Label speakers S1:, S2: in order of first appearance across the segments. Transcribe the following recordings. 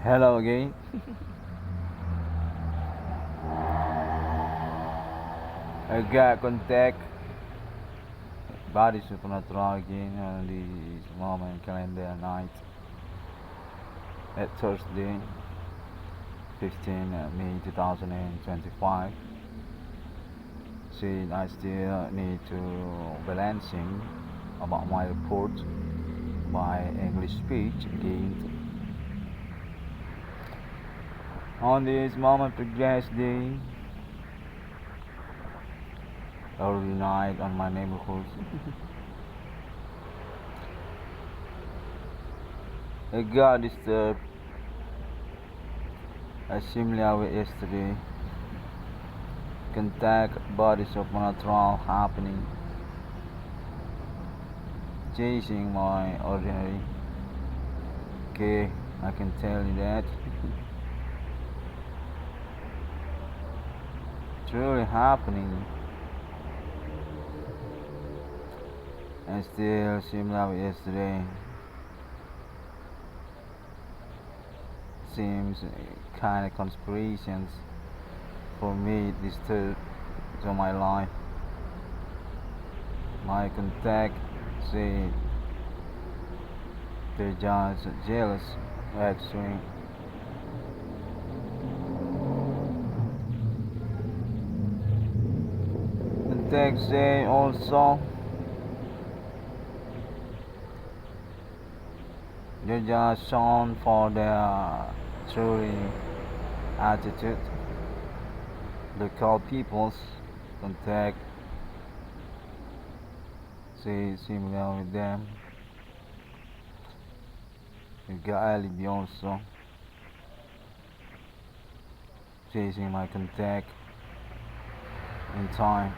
S1: Hello again. I got contact body supernatural again on this moment calendar night at Thursday 15 May 2025. See, I still need to balancing about my report by English speech again on this moment progress day early night on my neighborhood. I got disturbed similar with yesterday. Contact bodies of supernatural happening, chasing my ordinary. Okay, I can tell you that. It's really happening. And still similar with yesterday. Seems kind of conspirations for me disturbed to my life. My contact say they're just jealous actually. Contact say also they're just shown for their truly attitude. Local peoples contact say similar with them. You got alibi also chasing my contact in time.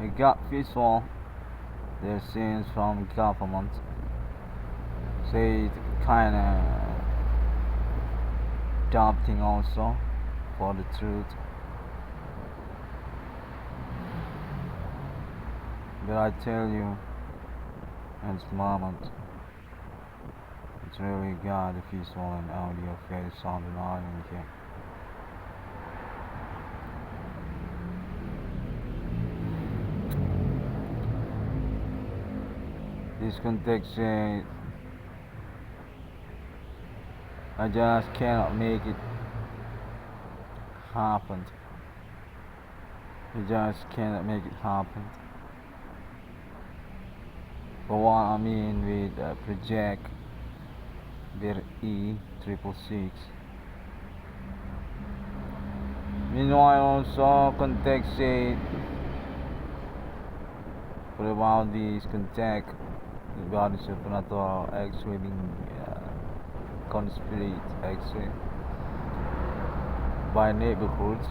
S1: You got visual their scenes from government say kinda doubting also for the truth. But I tell you in this moment it's really got the visual and audio very sound and audio here. This context I just cannot make it happen. You just cannot make it happen. But what I mean with project E 666. Meanwhile, also context say what about this contact about the supernatural actually being conspirate actually by neighborhoods.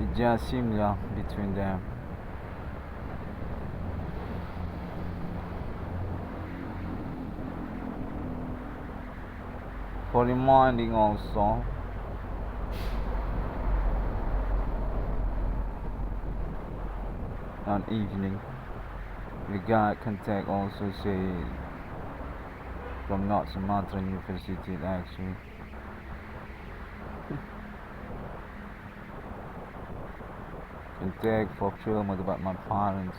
S1: It's just similar between them. For reminding also on evening we got contact also say from North Sumatra University actually. Contact for film about my parents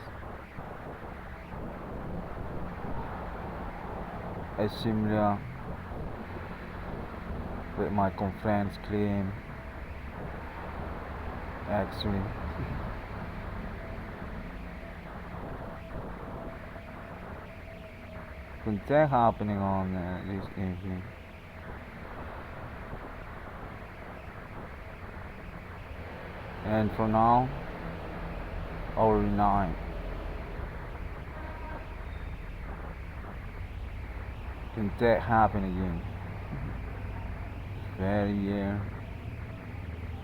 S1: as similar with my conference claim actually. Contact happening on this evening. And for now, early night. Contact happen again.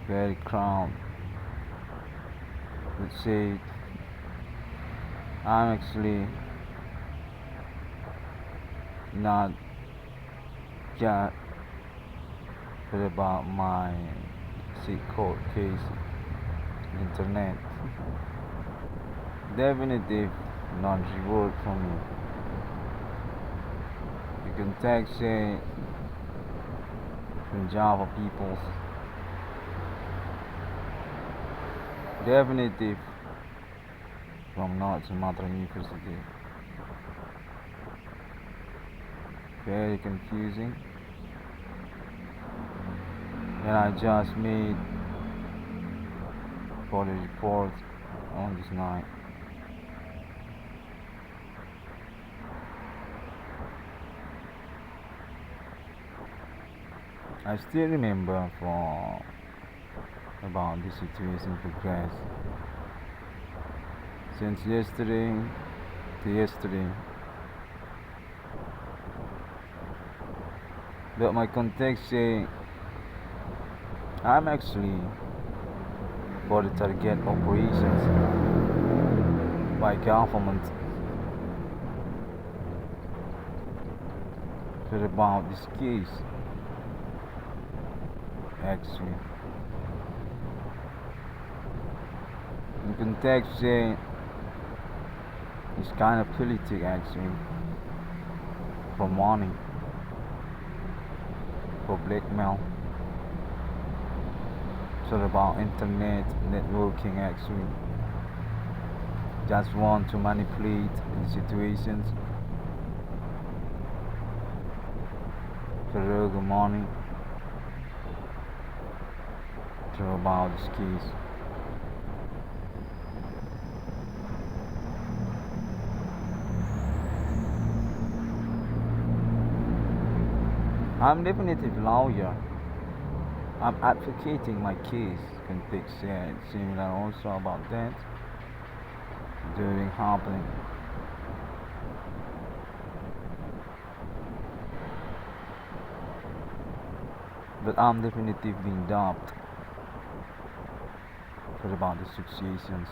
S1: Very crowd. Let's say I'm actually not just about my court case internet. Definitive non-reward from you. You can text say from Java peoples. Definitive from North Sumatra University. Very confusing. And I just made for the report on this night. I still remember for about this situation progress since yesterday to yesterday. But my context say I'm actually for the target operations by government for about this case actually. The context say it's kind of politic actually for money, for blackmail. So about internet networking actually. Just want to manipulate the situations for real money. So about this case. I'm definitely a lawyer. I'm advocating my case. Context said similar also about that during happening. But I'm definitely being dubbed for about the situations.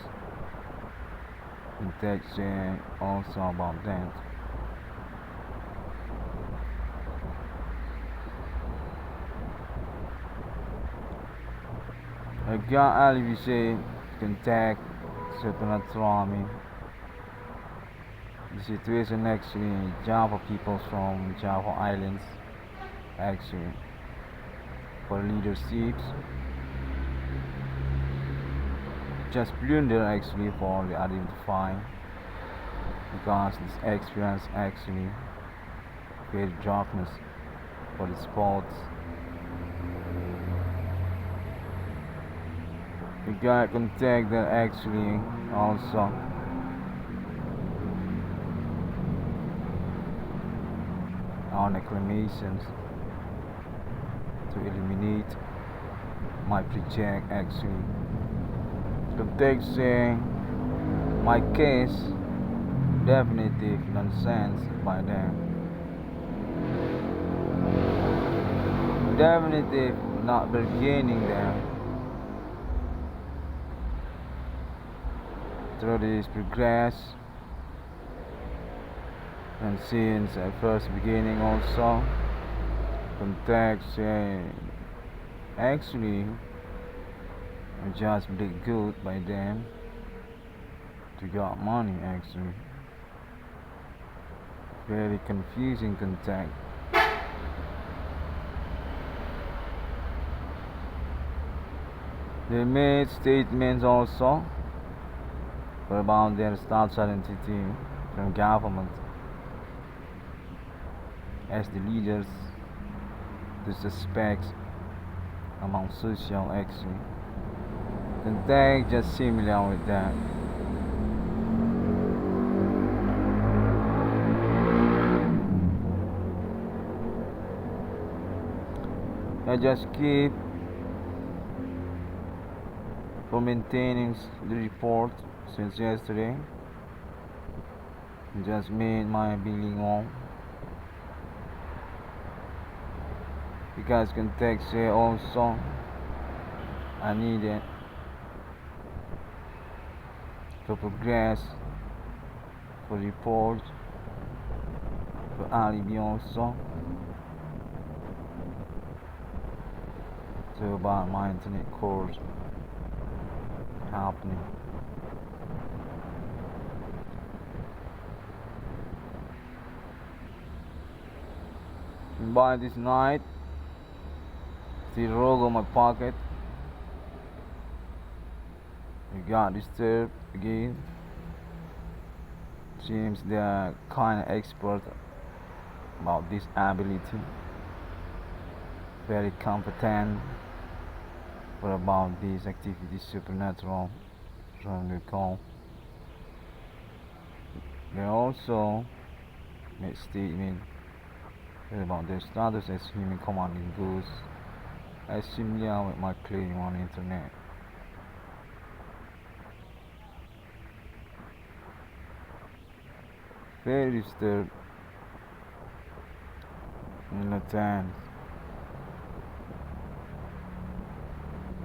S1: Context said also about that. Again, Ali say contact supernatural. The situation actually Java people from Java Islands actually for leaderships just blunder actually for the identifying because this experience actually created darkness for the sports. We got contact that actually also on acclamations to eliminate my project actually. Context saying my case definitive nonsense by them. Definitive not beginning them. Through this progress and since at first beginning also context actually I just did good by them to get money actually. Very confusing contact. They made statements also about their status identity from government as the leaders, the suspects among social action. Contact just similar with that. I just keep for maintaining the report since yesterday. Just made my billing on because context here also I need it to progress for report for alibi also to about my internet course happening. by this night, still rogue on my pocket. We got disturbed again. Seems they are kind of expert about this ability. Very competent for about these activities, supernatural from the call. They also made statement about their status as human commanding ghosts, as similar with my claim on the internet. Very disturbed in the time.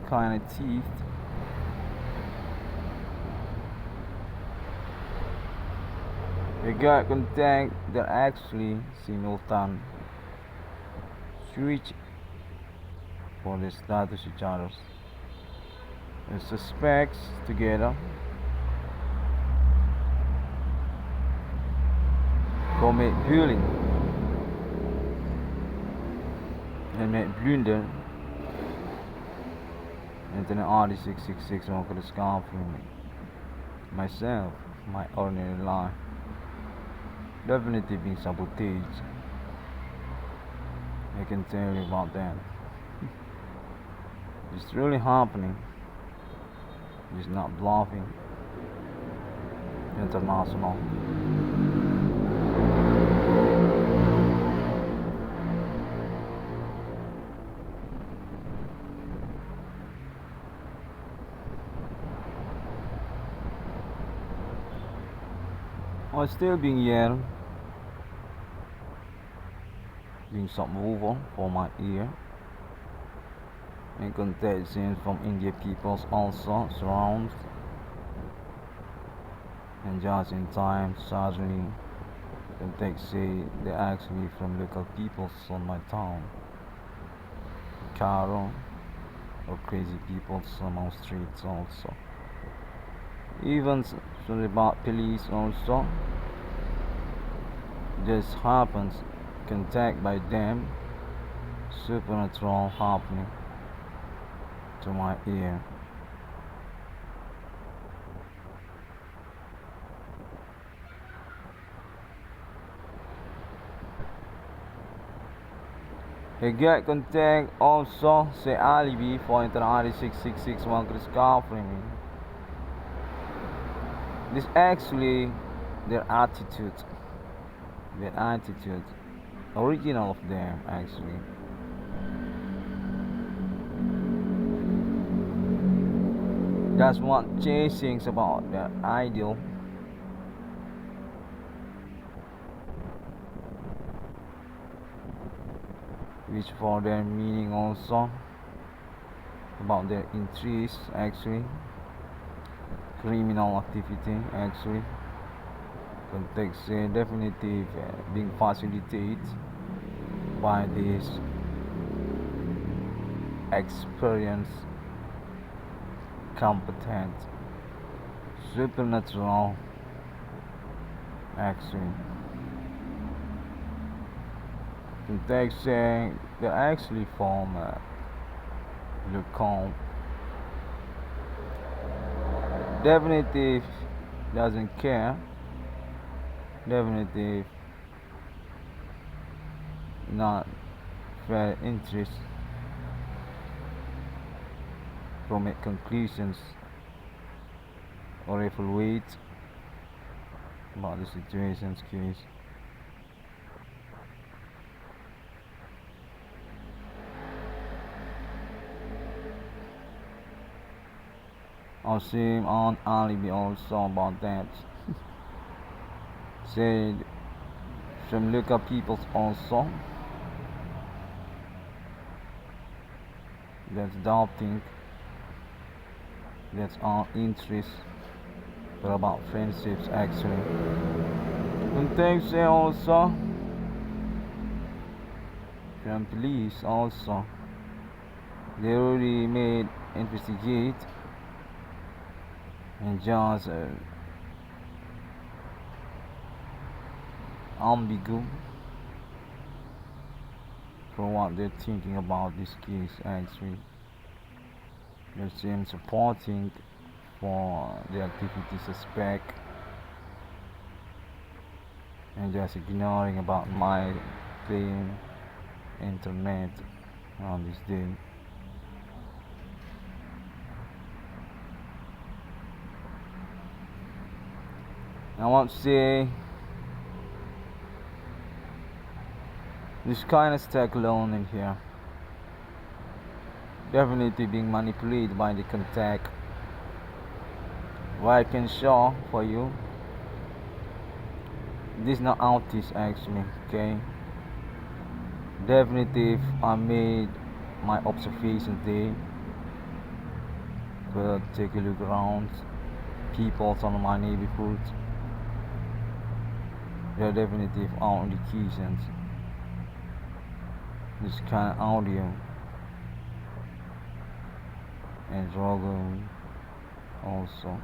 S1: Kind of teeth. We got contact that actually simultaneous switch for the status each others. The suspects together commit bullying and make blunder into the RD666 one could escape from myself, my ordinary life. Definitely being sabotaged. I can tell you about that. It's really happening. It's not bluffing. International. I'm still being yelled, being subwoofer for my ear, and contagion from India peoples also surrounds, and just in time suddenly contact say they're actually from local peoples on my town, Caro, or crazy people on our streets also. Even from the police also just happens contact by them, supernatural happening to my ear. He get contact also say alibi for internal 6661 discovering me. This actually their attitude, original of them actually. That's what chasing about the ideal. Which for their meaning also about their interests actually, criminal activity actually. Context definitive being facilitated by this experienced, competent, supernatural actually. Context they actually form le camp. Definitive doesn't care. Definitive not very interest to make conclusions or evaluate about the situation's case. I'll see on alibi also about that. Said some local peoples also that's doubting that's our interest but about friendships actually. And things also from police also they already made investigate and just ambigu for what they're thinking about this case. Actually, they seem supporting for the activity suspect and just ignoring about my clean internet on this day. I want to say this kind of stack alone in here definitely being manipulated by the contact. What I can show for you, this is not autist actually, okay? Definitely if I made my observation day, but take a look around people on my neighborhood, they're definitely on indications this kind of audio and struggle also.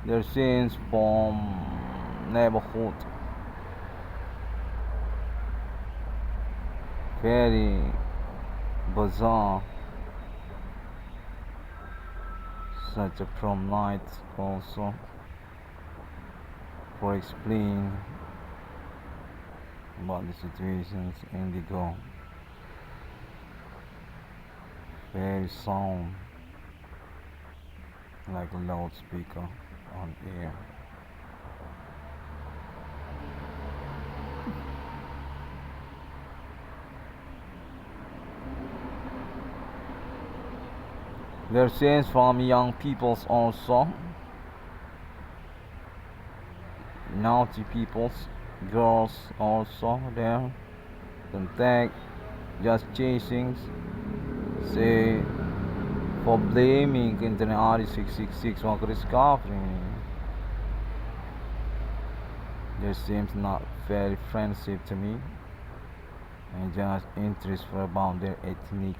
S1: They're scenes from neighborhood, very bizarre, such a prom night also for explain about the situations in the go. Very sound like a loudspeaker on air. There are scenes from young peoples also, naughty peoples, girls also there, contact, just chasing, say for blaming internet artist 666 one discovery. There seems not very friendship to me and just interest for about their ethnic.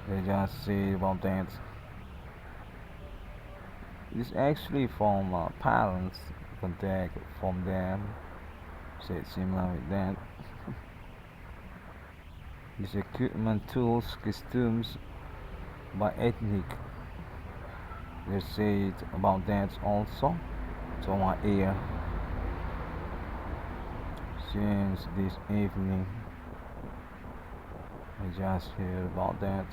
S1: They just say about that. This actually from parents contact from them. Say similar with that. This equipment, tools, costumes by ethnic. They say it about that also. To my ear. Since this evening, I just hear about that.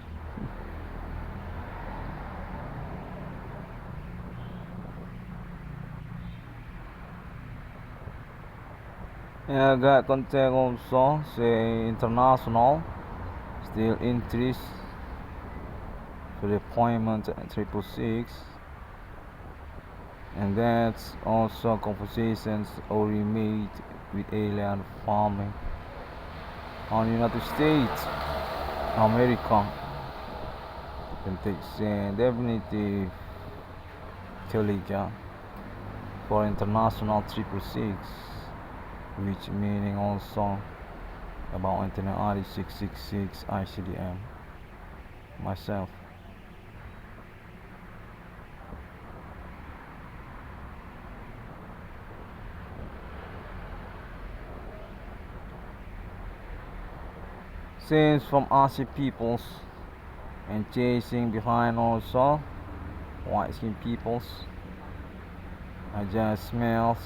S1: And I got contact also, say international, still interest for the appointment at 666, and that's also conversations already made with alien farming on the United States, America. Can take definitely Telegram for international 666, which meaning also about internet ID 666 ICDM myself. Since from Aussie peoples and chasing behind also white skin peoples, I just smells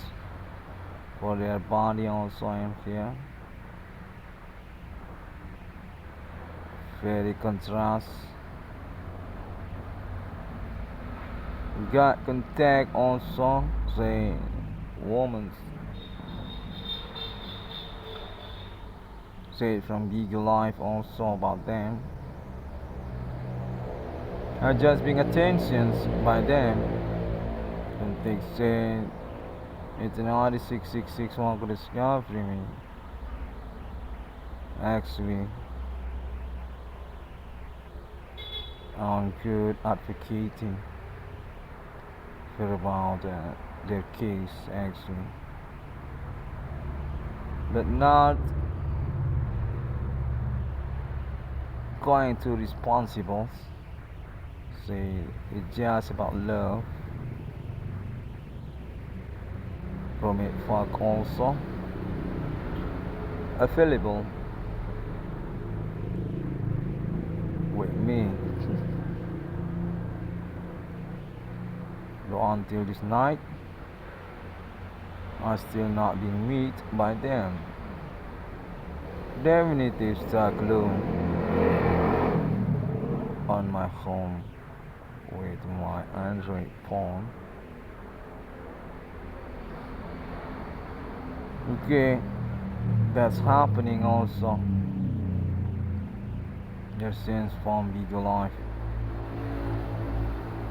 S1: for their body also in here. Very contrast. Got contact also, say woman. Say from Giga Life also about them. Are just being attentions by them. And they say it's an odd 666 one could discover me. Actually, I'm good advocating for about their case actually, but not going to responsible. say it's just about love from it fuck also available with me though until this night I still not being met by them. Definitive stuck alone on my home with my Android phone. Okay, that's happening also. There's scenes from video life.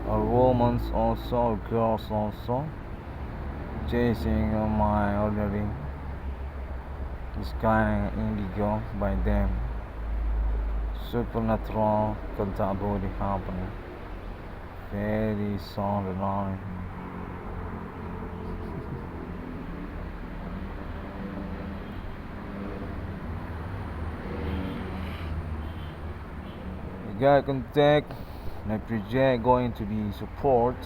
S1: Or women also, or girls also, chasing my ordering is kind of indigo by them. Supernatural contact body happening. Very sound alarming. You got contact. The project going to be support,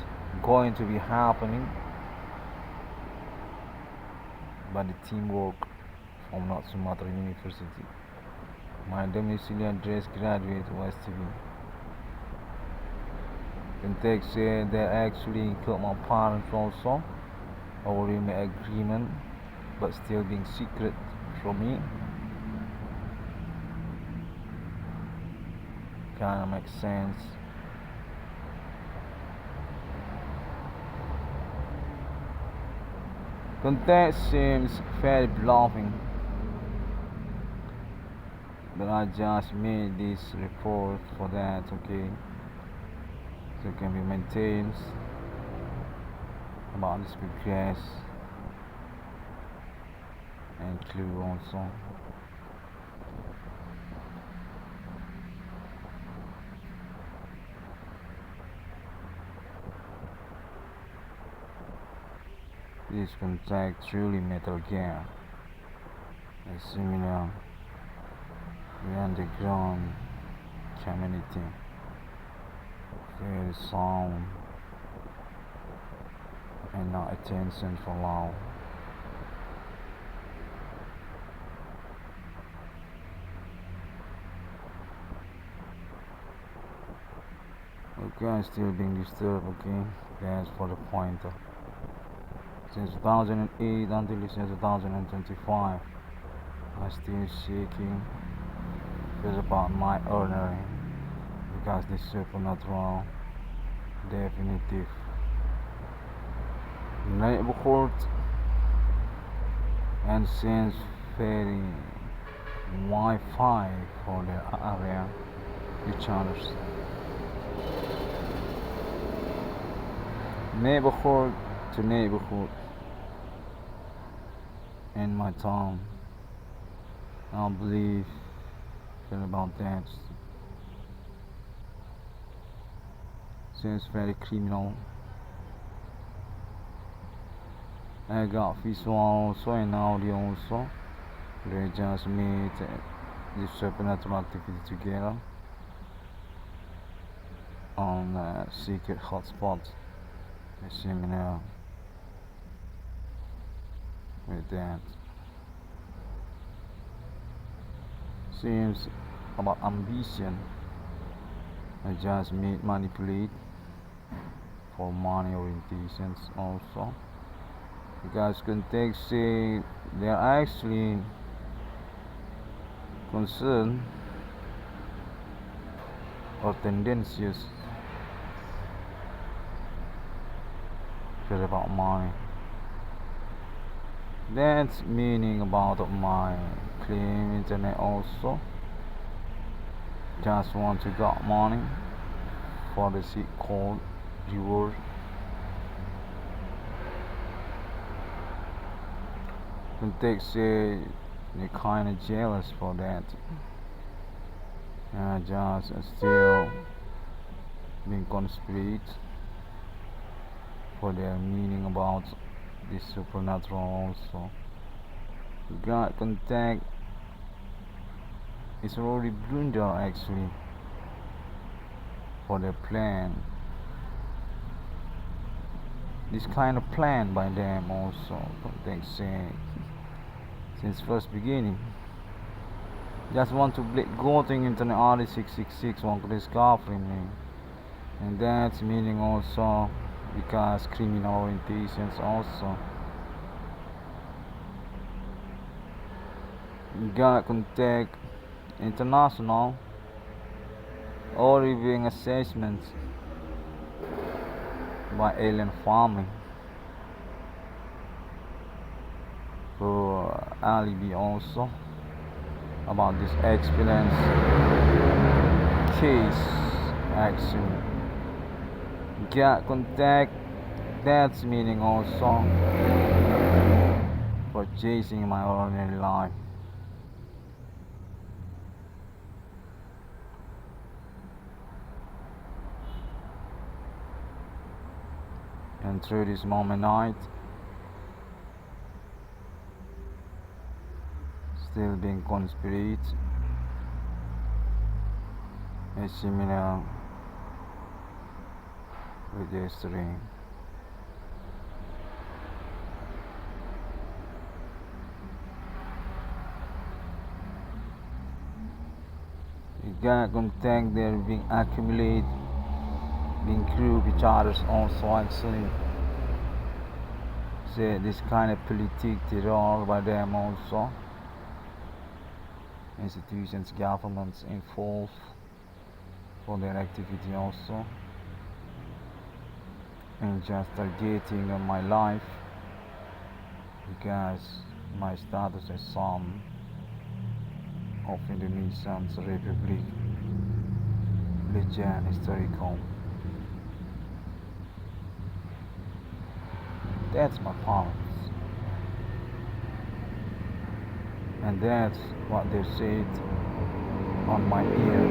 S1: going to be happening by the teamwork from North Sumatra University. My domiciliary address graduate was to be. Contact said they actually killed my parents also, already made agreement, but still being secret from me. Kinda makes sense. Contact seems very bluffing, but I just made this report for that, okay? So it can be maintained about this progress and clue also. This contact truly Metal Gear, a similar the underground community, very sound and not attention for long. Okay, I'm still being disturbed, okay? That's for the pointer. Since 2008 until 2025, I'm still shaking just about my ordinary because this supernatural definitive neighborhood and since very Wi-Fi for their area each other's neighborhood to neighborhood in my town. I believe about that seems very criminal. I got visual also and audio also. They just made this supernatural activity together on a secret hotspot, a seminar with that. Seems about ambition. I just made manipulate for money orientations also. Because context say they are actually concerned or tendencies just about money. That's meaning about my claim internet also. Just want to get money for the seat called reward. Context say they're kinda jealous for that. And I just still being conspirate for their meaning about this supernatural also. God contact is already blunder actually. for their plan. This kind of plan by them also, they say, since first beginning. Just want to go into the RD 666 one discovery me. And that's meaning also because criminal orientations also. Got contact international or reviewing assessments by alien farming for alibi also about this experience case action. Got contact, that's meaning also for chasing my ordinary life. And through this moment night, still being conspirate, is similar with history. You gotta contact there being accumulated, being crew each other's also actually. Say this kind of politic terror by them also. Institutions, governments involved for their activity also. And just targeting on my life because my status as son of Indonesian Republic legend historical. That's my parents, and that's what they said on my ear.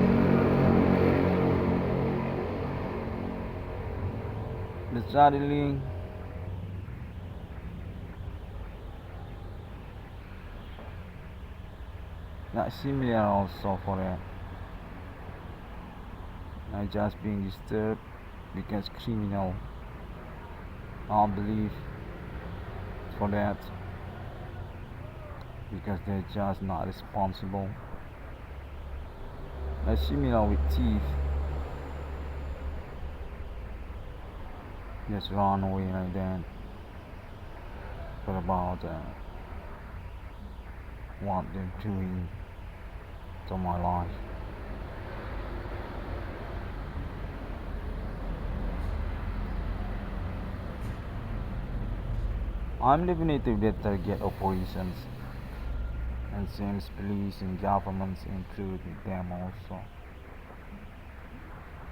S1: But suddenly not similar also for them. I just being disturbed because criminal. I believe for that because they're just not responsible. Similar with thief, just run away like that for about what they're doing to my life. I'm definitive that target operations and since police and governments include them also.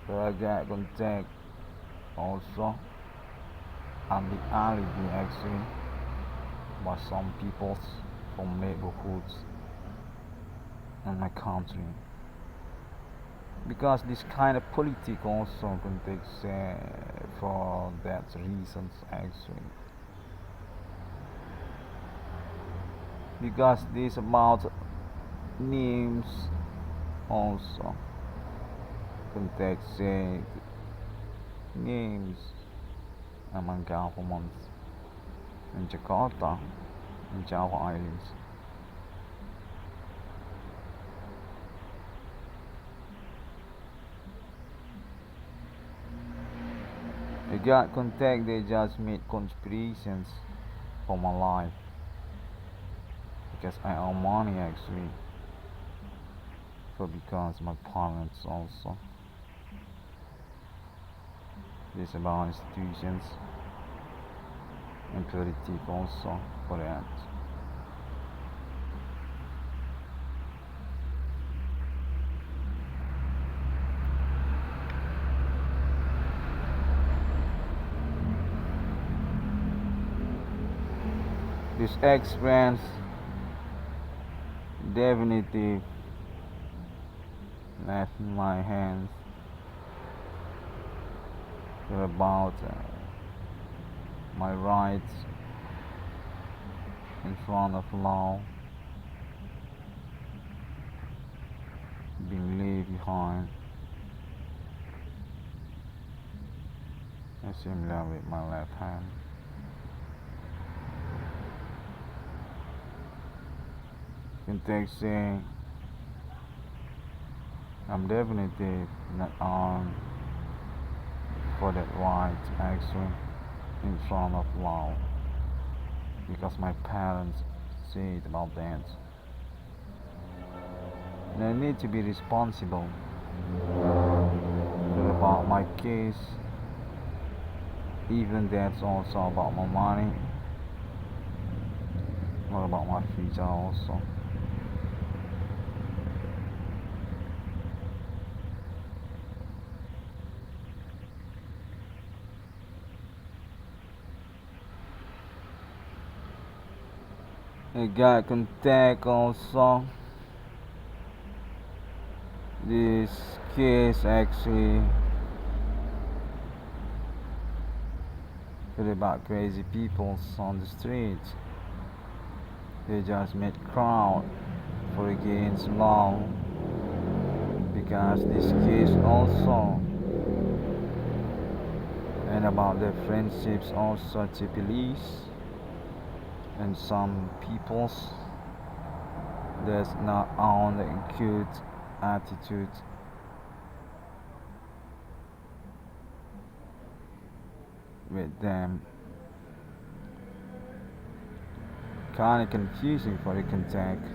S1: So I got contact also and the alibi actually by some people from neighborhoods in my country. Because this kind of politics also context for that reasons actually. Because this about names also context names among governments in Jakarta and Java Islands. They got contact, they just made conspirations for my life. Because I owe money actually. So because my parents also. This about institutions and politics also for that. This experience definitely left in my hands about my rights in front of law being left behind similar with my left hand. You can take saying I'm definitely not on for that right action in front of law because my parents said about that. And I need to be responsible about my case, even that's also about my money, what about my future also. I got contact also. This case actually is about crazy people on the streets. They just made crowd for against law because this case also and about their friendships also to police and some peoples that's not on a good attitude with them. Kinda confusing for the contact,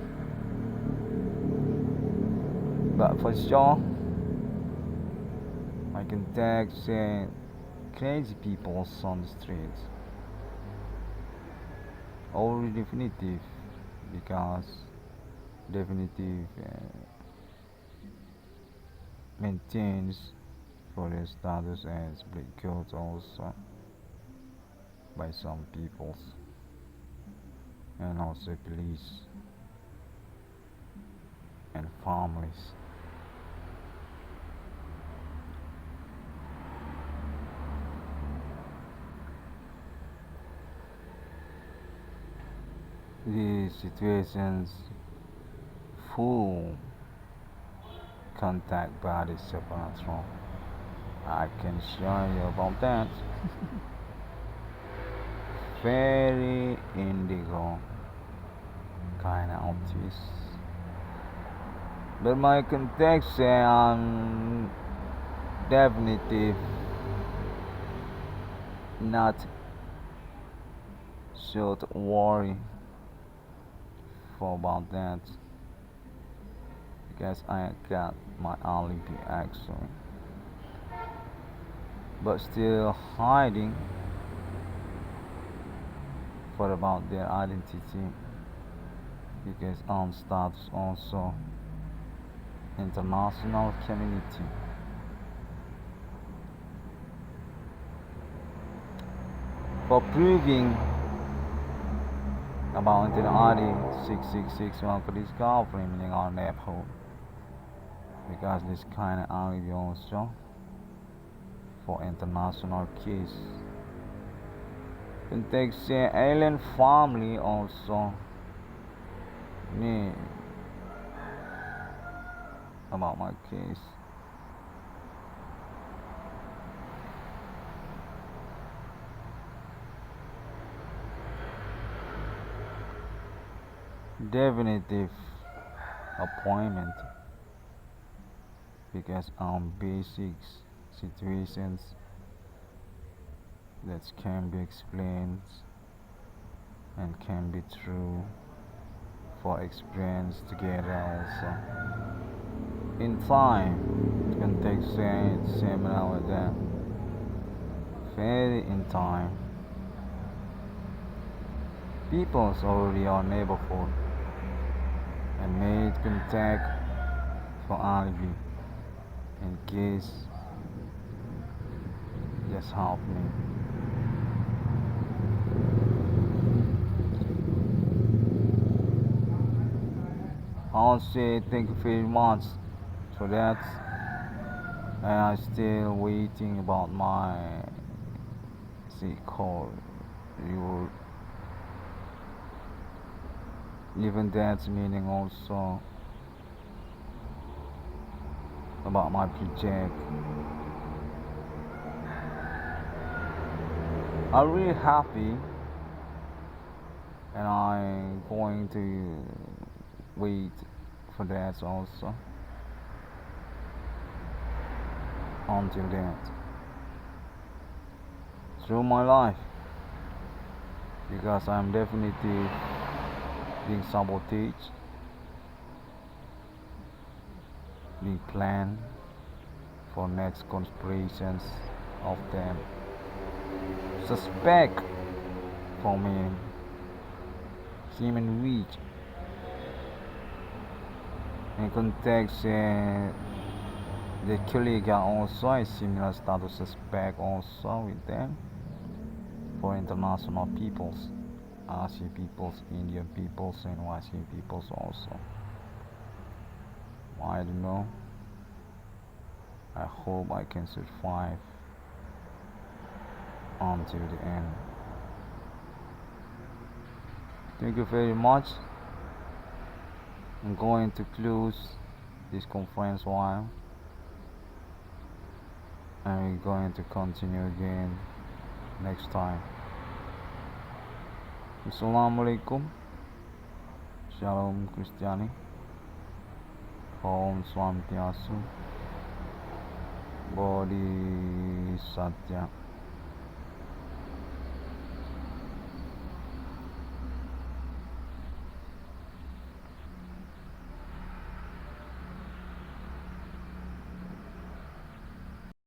S1: but for sure I contact saying crazy people on the streets already definitive because definitive maintains for their status as black coat also by some peoples and also police and families. These situations full contact body supernatural. I can show you about that. Very indigo kind of twist. But my context say I'm definitive not should worry for about that because I got my alibi actually, but still hiding for about their identity because on status also international community. For proving about the ID 6661 for discovery meaning our neighborhood because this kind of alibi also for international case. Can take say alien family also need about my case. Definitive appointment because on basics situations that can be explained and can be true for experience together also in time can take similar with them very in time people's already our neighborhood and made contact for alibi in case just help me. I'll say thank you very much for that and I'm still waiting about my call you even that's meaning also about my project I'm really happy, and I'm going to wait for that also until the end through my life, because I'm definitely being sabotaged, being planned for next conspirations of them suspect for me human reach in context. The colleague also is similar status suspect also with them for international peoples, Asian peoples, Indian peoples, and Western peoples also. I don't know. I hope I can survive until the end. Thank you very much. I'm going to close this conference while, and we're going to continue again next time. Assalamualaikum. Shalom Kristiani. Om Swastiastu. Bodhisattva.